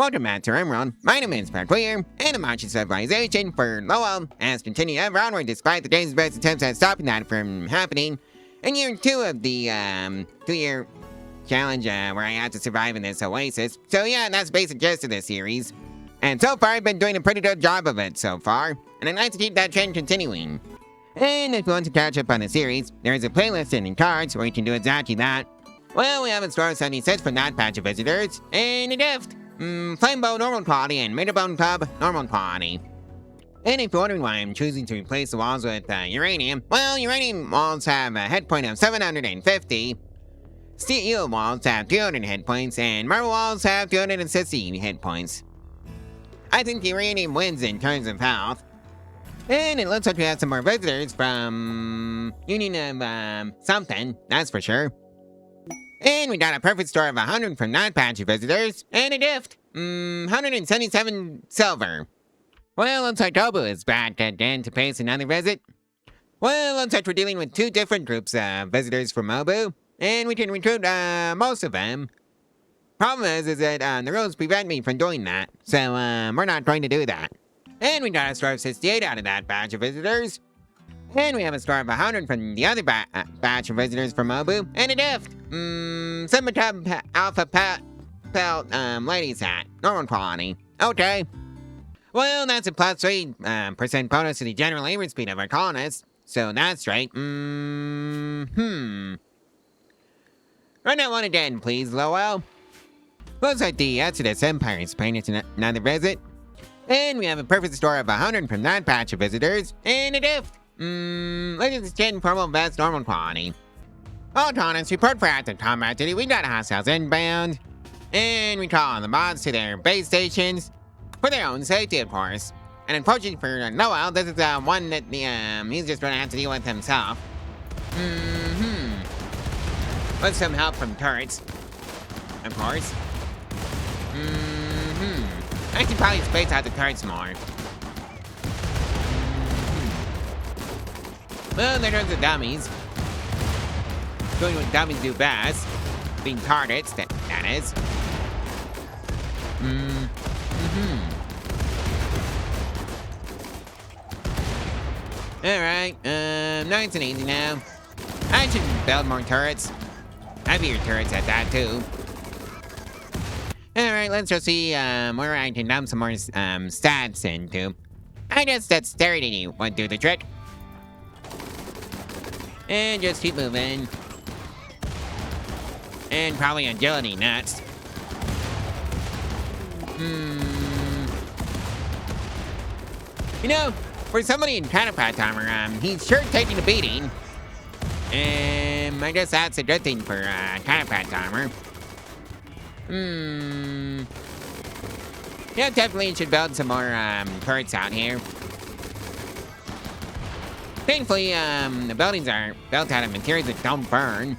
Welcome back to Rimworld. My name is Quarry, and a marching civilization for Lowell has continued ever onward despite the game's best attempts at stopping that from happening. In year 2 of the 2-year challenge where I had to survive in this oasis. So yeah, that's the basic gist of this series. And so far I've been doing a pretty good job of it so far, and I'd like to keep that trend continuing. And if you want to catch up on the series, there is a playlist in the cards where you can do exactly that. Well, we have in store 76 for that batch of visitors, and a gift. Flamebow normal quality and Meterbone Club normal quality. And if you're wondering why I'm choosing to replace the walls with uranium, well, uranium walls have a hit point of 750, steel walls have 200 hit points, and marble walls have 260 hit points. I think uranium wins in terms of health. And it looks like we have some more visitors from Union of something, that's for sure. And we got a perfect score of 100 from that batch of visitors, and a gift. 177 silver. Well, looks like Obu is back again to pay us another visit. Well, looks like we're dealing with 2 different groups of visitors from Obu, and we can recruit most of them. Problem is that the rules prevent me from doing that, so we're not going to do that. And we got a score of 68 out of that batch of visitors. And we have a score of 100 from the other batch of visitors from Obu, and a gift. Summertime Alpha Pelt ladies hat, normal quality. Okay. Well, that's a plus 3% bonus to the general aiming speed of our colonists, so that's right. Run that one again, please, Lowell. Looks like the Exodus Empire is paying us another visit. And we have a perfect score of 100 from that batch of visitors, and a gift. Look at this 10 purple vest normal quality. All colonists report for active combat duty. We got hostiles inbound. And we call on the mods to their base stations for their own safety, of course. And unfortunately for Noel, this is one that he's just gonna have to deal with himself. With some help from turrets, of course. I should probably space out the turrets more. Well, there goes the dummies. Doing what dummies do best. Being targets, that is. Alright, nice and easy now. I should build more turrets. Heavier turrets at that, too. Alright, let's just see where I can dump some more stats into. I guess that dexterity would do the trick. And just keep moving. And probably agility next. You know, for somebody in counterpart armor, he's sure taking a beating. I guess that's a good thing for counterpart armor. Yeah, definitely should build some more turrets out here. Thankfully, the buildings are built out of materials that don't burn.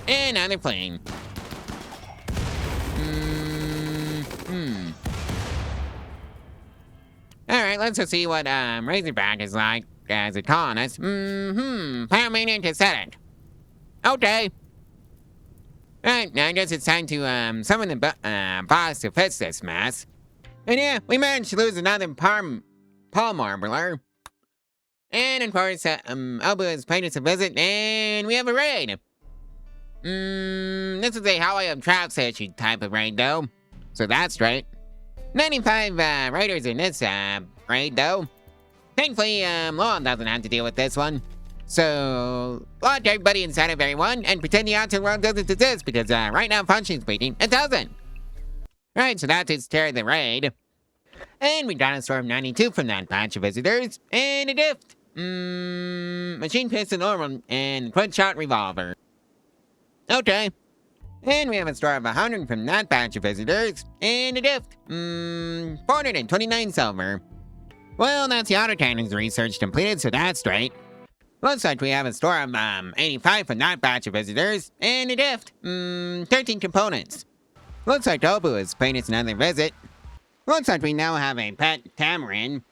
And now they're playing. Alright, let's just see what Razorback is like as a colonist. Pyromaniac aesthetic. Okay. Alright, now I guess it's time to summon the boss to fix this mess. And yeah, we managed to lose another palm marbler. And of course, Obu has paid us a visit, and we have a raid. This is a Highway of Trap Statue type of raid, though. So that's right. 95 raiders in this raid, though. Thankfully, Lowell doesn't have to deal with this one. So, lock everybody inside of everyone and pretend the outer world doesn't exist, because right now, functionally speaking, it doesn't. Right, so that takes care of the raid. And we got a score of 92 from that batch of visitors, and a gift. Machine pistol normal and quick shot revolver. Okay. And we have a score of 100 from that batch of visitors, and a gift. 429 silver. Well, that's the autocannon's research completed, so that's straight. Looks like we have a score of 85 from that batch of visitors, and a gift. 13 components. Looks like Obu is paying us another visit. Looks like we now have a pet tamarin.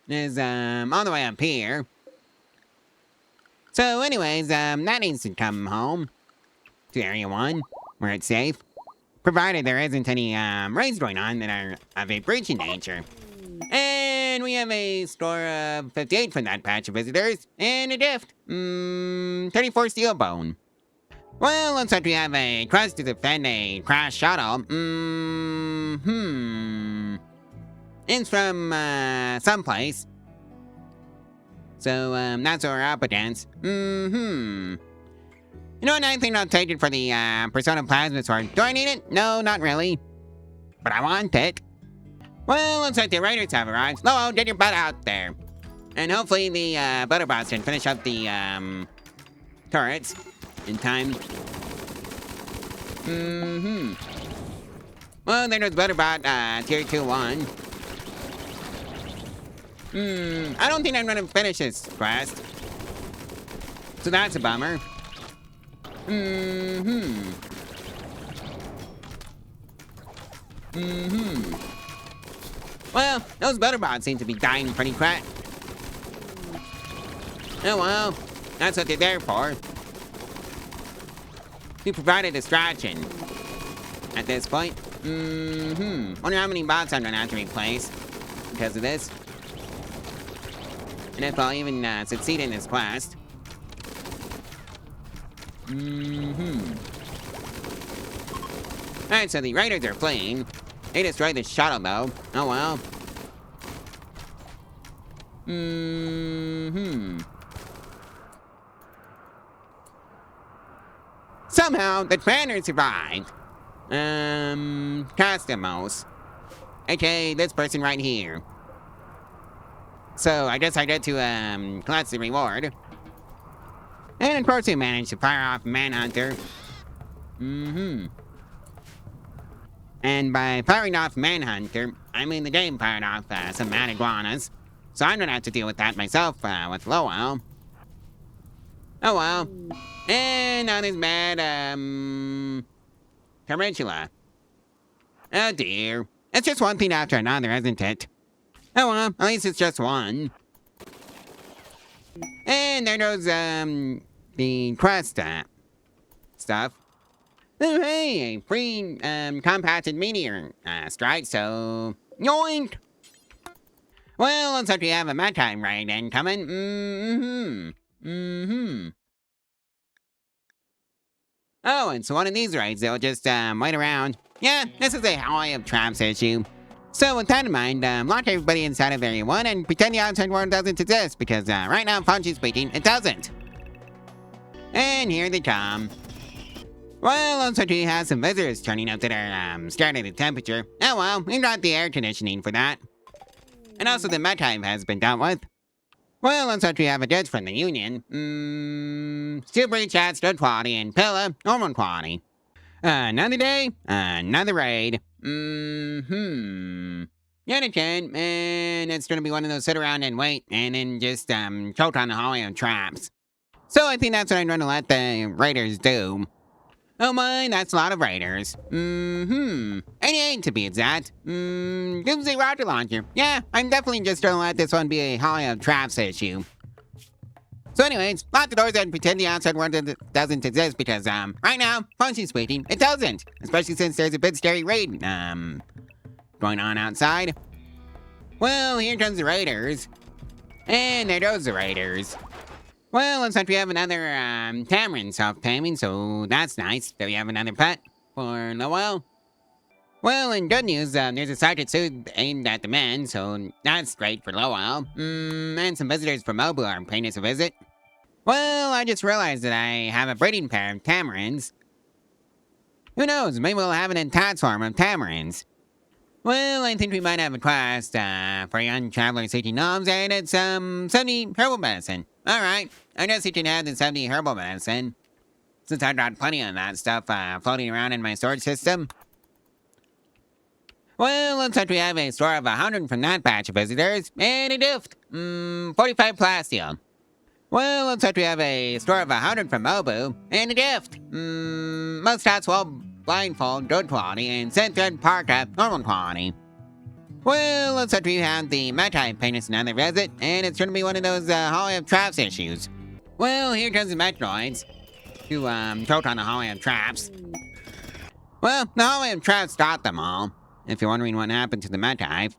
Is all the way up here. So anyways, that needs to come home to Area 1. where it's safe. Provided there isn't any raids going on that are of a breaching nature. And we have a score of 58 from that patch of visitors, and a gift. 34 steel bone. Well, looks like we have a quest to defend a crashed shuttle. It's from someplace. So that's what we're up against. You know what? I think I'll take it for the Persona Plasma Sword. Do I need it? No, not really. But I want it. Well, looks like the raiders have arrived. Hello, get your butt out there. And hopefully the Butterbots can finish up the turrets in time. Well, there goes Butterbot, tier 2-1. I don't think I'm gonna finish this quest. So that's a bummer. Well, those Butterbots seem to be dying pretty quick. Oh well, that's what they're there for. We provide a distraction at this point. Wonder how many bots I'm gonna have to replace because of this. And if I'll even succeed in this quest. Alright, so the raiders are fleeing. They destroyed the shuttle though. Oh well. Somehow, the commander survived. Customos. Okay, this person right here. So, I guess I get to, collect the reward. And of course we managed to fire off Manhunter. And by firing off Manhunter, I mean the game fired off, some mad iguanas. So I'm gonna have to deal with that myself, with Lowell. Oh well. And now there's mad, Tarantula. Oh dear. It's just one thing after another, isn't it? Oh well, at least it's just one. And there goes, the quest, stuff. Oh hey, a free, compacted meteor, strike, so... Yoink! Well, looks like we have a maritime raid incoming. Oh, and so one of these raids, they'll just, wait around. Yeah, this is a Hallway of Traps issue. So with that in mind, lock everybody inside of Area 1 and pretend the outside world doesn't exist, because right now, functionally speaking, it doesn't. And here they come. Well, looks like we have some visitors turning up that are scared of the temperature. Oh well, we got the air conditioning for that. And also the mech type has been dealt with. Well, looks like we have a judge from the Union. Steel breach at good quality and Pillar, normal quality. Another day, another raid. Yet again, and it's gonna be one of those sit around and wait, and then just, choke on the hallway of traps. So I think that's what I'm gonna let the raiders do. Oh my, that's a lot of raiders. 88 to be exact. Doomsday rocket launcher. Yeah, I'm definitely just gonna let this one be a hallway of traps issue. So anyways, lock the doors and pretend the outside world doesn't exist because, right now, functionally speaking, it doesn't. Especially since there's a big scary raid, going on outside. Well, here comes the raiders. And there goes the raiders. Well, looks like we have another, Tamarin self-taming, so that's nice. Do we have another pet for Lowell? Well, in good news, there's a sergeant suit aimed at the men, so that's great for Lowell. And some visitors from Mobu are paying us a visit. Well, I just realized that I have a breeding pair of tamarins. Who knows, maybe we'll have an entire swarm of tamarins. Well, I think we might have a quest, for a young traveler seeking gnomes, and it's, 70 herbal medicine. Alright, I guess you can have the 70 herbal medicine. Since I've got plenty of that stuff, floating around in my storage system. Well, looks like we have a store of 100 from that batch of visitors, and a gift. 45 plasteel. Well, looks like we have a store of 100 from Mobu, and a gift. Most hats well blindfold, good quality, and scent thread parka, normal quality. Well, looks like we have the mech-type paying us another visit, and it's gonna be one of those hallway of traps issues. Well, here comes the Metroids, who choke on the hallway of traps. Well, the hallway of traps stopped them all. If you're wondering what happened to the mech hive.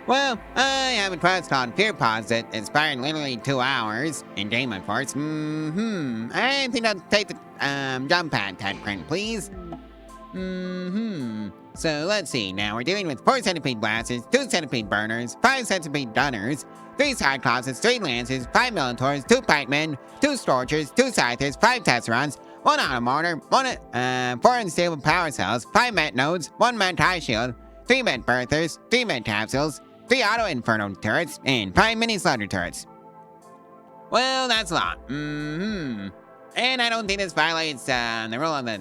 Well, I have a quest called Fear Pause that expired literally 2 hours. In game, of course. I think I'll take the jump pad tech print, please. So let's see. Now we're dealing with 4 centipede blasters, 2 centipede burners, 5 centipede gunners, 3 cyclopses, 3 lances, 5 minotaurs, 2 pikemen, 2 scorchers, 2 scythers, 5 tesserons, 1 automortar, 4 unstable power cells, 5 met nodes, 1 met high shield, 3 met birthers, 3 met capsules, 3 auto inferno turrets, and 5 mini slaughter turrets. Well, that's a lot. And I don't think this violates the rule of the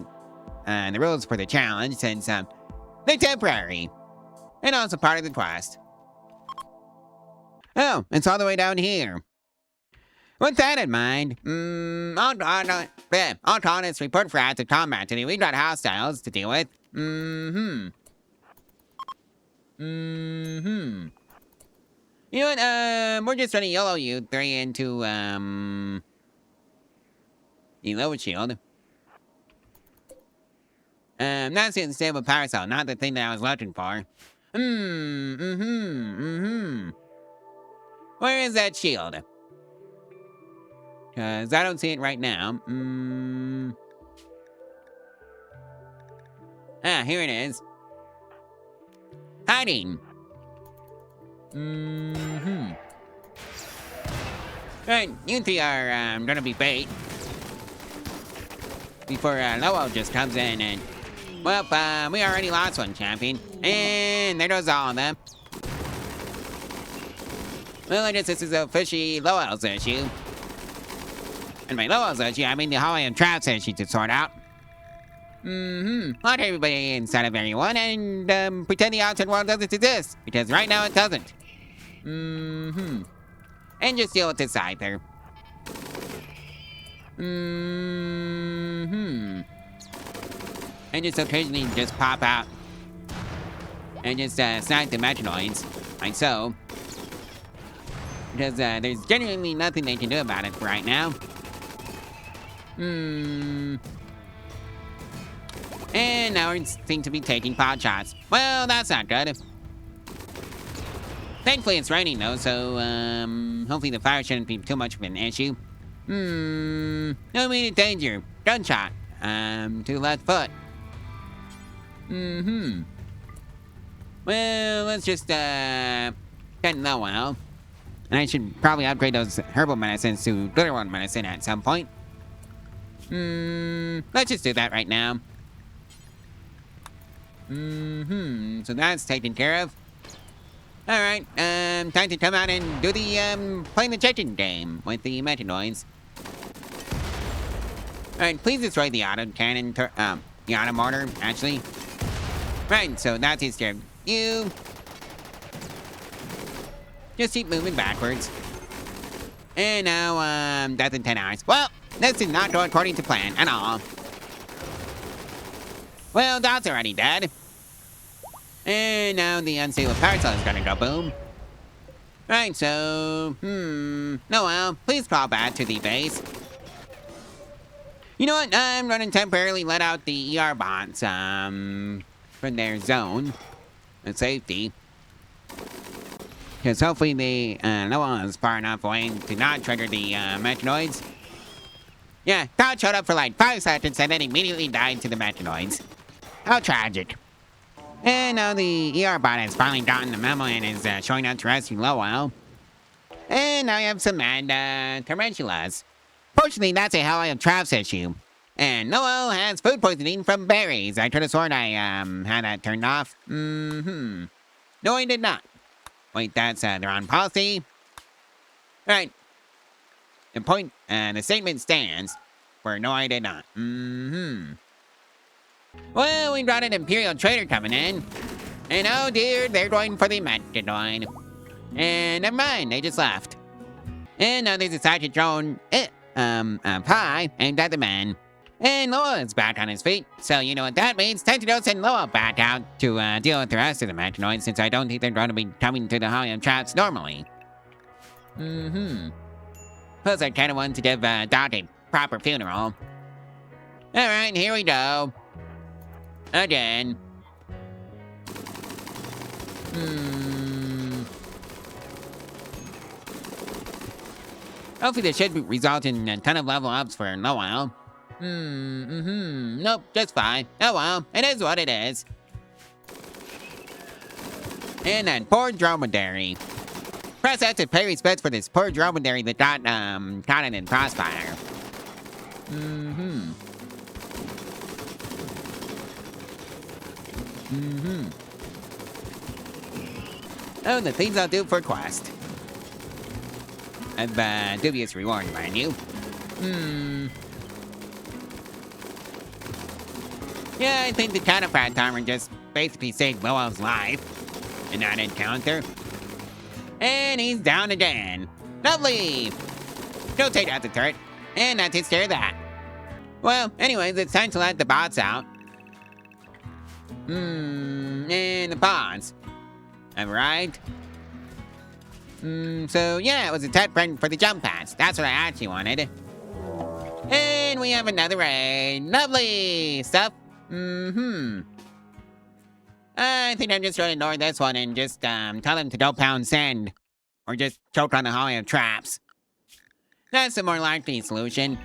rules for the challenge, since they're temporary, and also part of the quest. Oh, it's all the way down here. With that in mind, Autonomous report for active combat today. We've got hostiles to deal with. You know what, we're just gonna YOLO you 3 into, the lower shield. That's the unstable power cell, not the thing that I was looking for. Where is that shield? Cause I don't see it right now. Here it is. Hiding. Alright, you 3 are, gonna be bait. Before, Lowell just comes in and... Well, we already lost 1 champion. And there goes all of them. Well, I guess this is a fishy Lowell's issue. And by Lowell's issue, I mean the hallway of traps issue to sort out. Lock everybody inside of everyone and, pretend the outside world doesn't exist. Because right now it doesn't. And just deal with this scyther. And just occasionally just pop out. And just, snipe the metanoids. Like so. Because, there's genuinely nothing they can do about it right now. And now we seem to be taking pod shots. Well, that's not good. Thankfully it's raining though, so hopefully the fire shouldn't be too much of an issue. No immediate danger. Gunshot. To the left foot. Well, let's just get Lowell. And I should probably upgrade those herbal medicines to literal medicine at some point. Let's just do that right now. So that's taken care of. Alright, time to come out and do the, playing the chicken game with the metanoids. Alright, please destroy the auto cannon, the auto mortar, actually. Right, so that takes care of you. Just keep moving backwards. And now, death in 10 hours. Well, this did not go according to plan at all. Well, Dot's already dead. And now the unstable power cell is gonna go boom. Right, so, Noel, please crawl back to the base. You know what, I'm gonna temporarily let out the ER bots, from their zone of safety. Because hopefully Noel is far enough away to not trigger the, metanoids. Yeah, Dot showed up for like 5 seconds and then immediately died to the metanoids. How tragic. And now the ER bot has finally gotten the memo and is showing up to rescue Lowell. And now we have some mad tarantulas. Fortunately, that's a hell of a traps issue. And Lowell has food poisoning from berries. I could have sworn I had that turned off. No, I did not. Wait, that's the wrong policy. Right. The statement stands for no, I did not. Well, we got an Imperial trader coming in. And oh dear, they're going for the metanoid. And never mind, they just left. And now they decided to throw a pie aimed at the man. And Lowell is back on his feet. So you know what that means. Time to go send Lowell back out to deal with the rest of the metanoids, since I don't think they're going to be coming to the Hollywood traps normally. Plus I kind of wanted to give Dot a proper funeral. Alright, here we go. Again. Hopefully this should result in a ton of level ups for Noel. Nope, just fine. Oh well, it is what it is. And that poor dromedary. Press F to pay respects for this poor dromedary that got caught in crossfire. Oh, the things I'll do for quest. Of dubious reward, mind you. Yeah, I think the counterpart armor just basically saved Willo's life in that encounter. And he's down again. Lovely! Go take out the turret. And that takes care of that. Well, anyways, it's time to let the bots out. And the pods. Alright. So yeah, it was a tech friend for the jump pads. That's what I actually wanted. And we have another raid. Lovely stuff. I think I'm just going to ignore this one and just tell them to don't pound sand. Or just choke on the holly of traps. That's the more likely solution.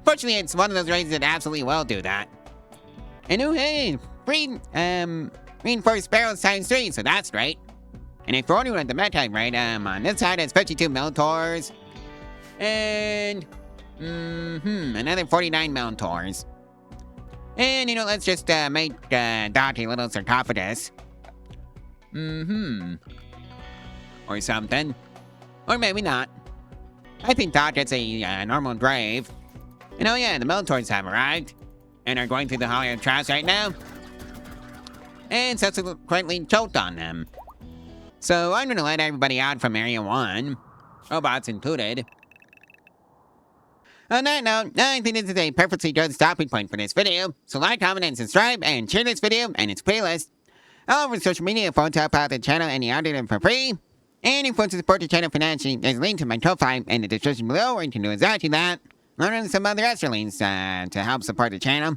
Fortunately, it's one of those raids that absolutely will do that. And oh hey, reinforced barrels ×3, so that's great. And if you're wondering what the mech type raid, on this side it's 52 Meltors. And another 49 Meltors. And you know, let's just make Dot a little sarcophagus. Or something. Or maybe not. I think Dot gets a normal grave. And oh yeah, the Meltors have arrived. And are going through the hollow of trash right now. And subsequently choked on them. So I'm gonna let everybody out from Area 1. Robots included. On that note, I think this is a perfectly good stopping point for this video. So like, comment, and subscribe, and share this video and its playlist all over social media for to help out the channel and the audio for free. And if you want to support the channel financially, there's a link to my Ko-Fi in the description below where you can do exactly that. Learn some other extra links to help support the channel.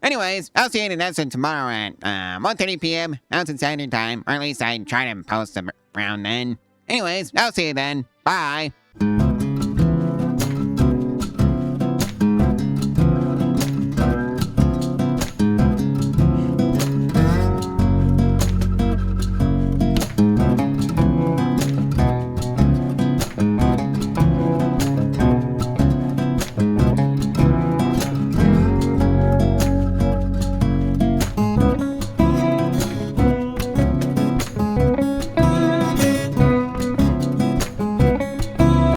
Anyways, I'll see you in the next one tomorrow at 1:30 p.m. Mountain Standard Time, or at least I try to post around then. Anyways, I'll see you then. Bye.